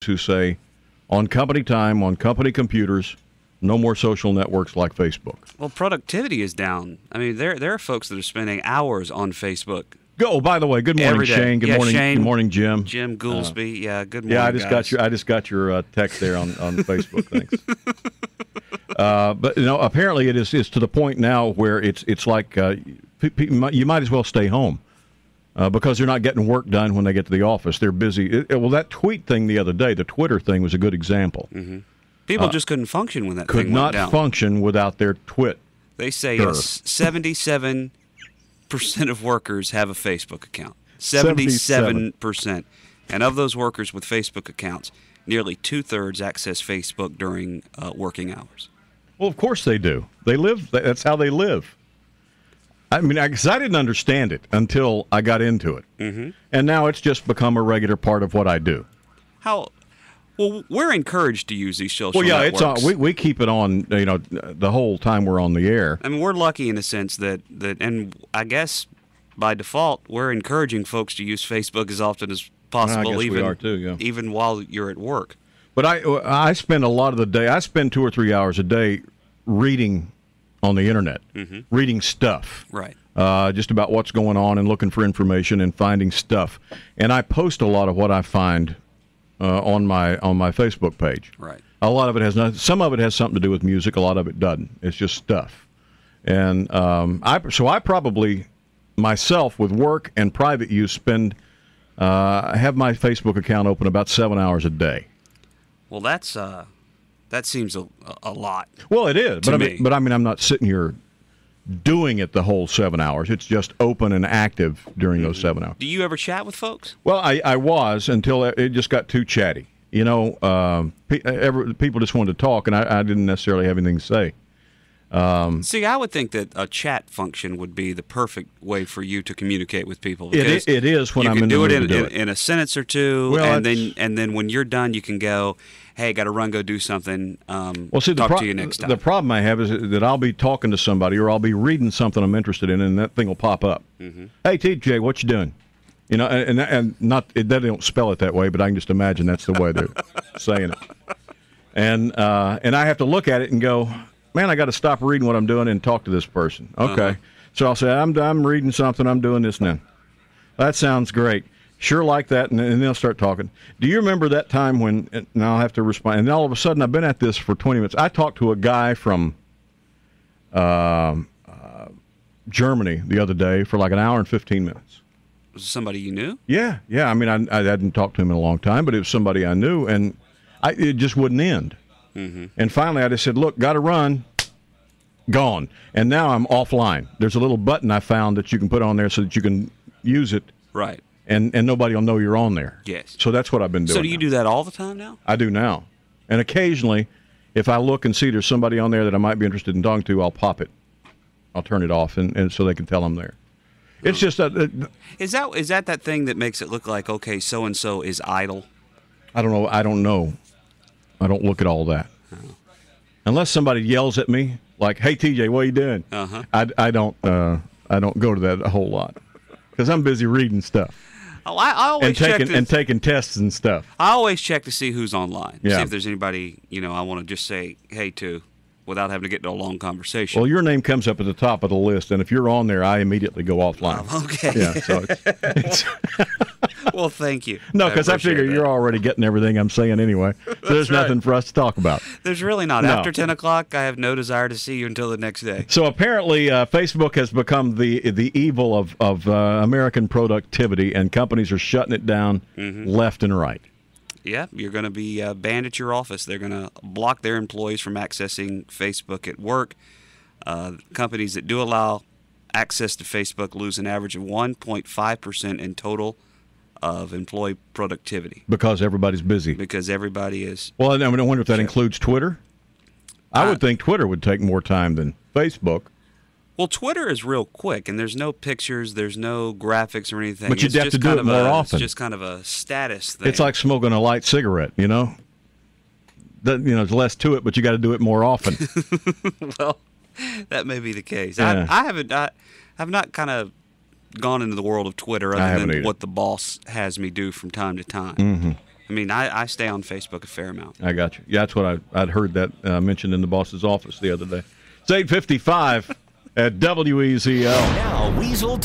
who say, on company time, on company computers, no more social networks like Facebook. Well, productivity is down. I mean, there are folks that are spending hours on Facebook. Oh, by the way, good morning, Every day. Shane. Good morning, Shane, good morning, Jim. Jim Goolsby. Good morning. Yeah, I just guys. got your text there on Facebook. Thanks. But apparently it is to the point now where it's like you might as well stay home because they're not getting work done when they get to the office. They're busy. Well, that tweet thing the other day, the Twitter thing, was a good example. Mm-hmm. People just couldn't function when that could thing went down. not function without their twit. They say 77% of workers have a Facebook account. 77%. And of those workers with Facebook accounts, nearly 2/3 access Facebook during working hours. Well, of course they do. They live. That's how they live. I mean, because I didn't understand it until I got into it, and now it's just become a regular part of what I do. Well, we're encouraged to use these social networks. networks. It's on. We keep it on. The whole time we're on the air. I mean, we're lucky in a sense that, and I guess by default, we're encouraging folks to use Facebook as often as possible, I guess we are too, yeah. Even while you're at work. But I spend a lot of the day. I spend 2 or 3 hours a day reading on the internet, reading stuff. Right. Just about what's going on and looking for information and finding stuff. And I post a lot of what I find on my Facebook page. Right. A lot of it has not. Some of it has something to do with music. A lot of it doesn't. It's just stuff. And I probably myself with work and private use I have my Facebook account open about 7 hours a day. Well, that seems a lot. Well, it is, but I mean, I'm not sitting here doing it the whole 7 hours. It's just open and active during those 7 hours. Do you ever chat with folks? Well, I was until it just got too chatty. People just wanted to talk, and I didn't necessarily have anything to say. See, I would think that a chat function would be the perfect way for you to communicate with people. It is when I'm in the mood to do it. In a sentence or two, and then when you're done, you can go, hey, got to run, go do something. Talk to you next time. The problem I have is that I'll be talking to somebody or I'll be reading something I'm interested in, and that thing will pop up. Mm-hmm. Hey, TJ, what you doing? And they don't spell it that way, but I can just imagine that's the way they're saying it. And I have to look at it and go, man, I got to stop reading what I'm doing and talk to this person. Okay. So I'll say, I'm reading something, I'm doing this now. That sounds great. Sure like that, and they'll start talking. Do you remember that time when, and I'll have to respond, and then all of a sudden I've been at this for 20 minutes. I talked to a guy from Germany the other day for like an hour and 15 minutes. Was it somebody you knew? Yeah. I mean, I hadn't talked to him in a long time, but it was somebody I knew, and it just wouldn't end. Mm-hmm. And finally I just said, look, got to run. Gone. And now I'm offline. There's a little button I found that you can put on there so that you can use it. Right. And nobody will know you're on there. Yes. So that's what I've been doing. So do you do that all the time now? I do now. And occasionally, if I look and see there's somebody on there that I might be interested in talking to, I'll pop it. I'll turn it off, and so they can tell I'm there. It's just that... Is that thing that makes it look like, okay, so-and-so is idle? I don't know. I don't look at all that. Oh. Unless somebody yells at me, like, hey, TJ, what are you doing? Uh-huh. I don't go to that a whole lot because I'm busy reading stuff. Oh, I always taking tests and stuff. I always check to see who's online. Yeah. See if there's anybody, I want to just say hey to without having to get into a long conversation. Well, your name comes up at the top of the list, and if you're on there, I immediately go offline. Oh, okay. Yeah, so it's well, thank you. No, because I figure you're already getting everything I'm saying anyway. So there's nothing for us to talk about. There's really not. No. After 10 o'clock, I have no desire to see you until the next day. So apparently Facebook has become the evil of American productivity, and companies are shutting it down left and right. Yeah, you're going to be banned at your office. They're going to block their employees from accessing Facebook at work. Companies that do allow access to Facebook lose an average of 1.5% in total of employee productivity. Because everybody's busy. Because everybody is. Well, I wonder if that includes Twitter. I would think Twitter would take more time than Facebook. Well, Twitter is real quick, and there's no pictures, there's no graphics or anything. But you'd have to do it more often. It's just kind of a status thing. It's like smoking a light cigarette, There's less to it, but you got to do it more often. Well, that may be the case. Yeah. I've not kind of gone into the world of Twitter other than what the boss has me do from time to time. Mm-hmm. I mean, I stay on Facebook a fair amount. I got you. Yeah, that's what I'd heard that mentioned in the boss's office the other day. It's 8:55 at WEZL. Now, Weasel Time.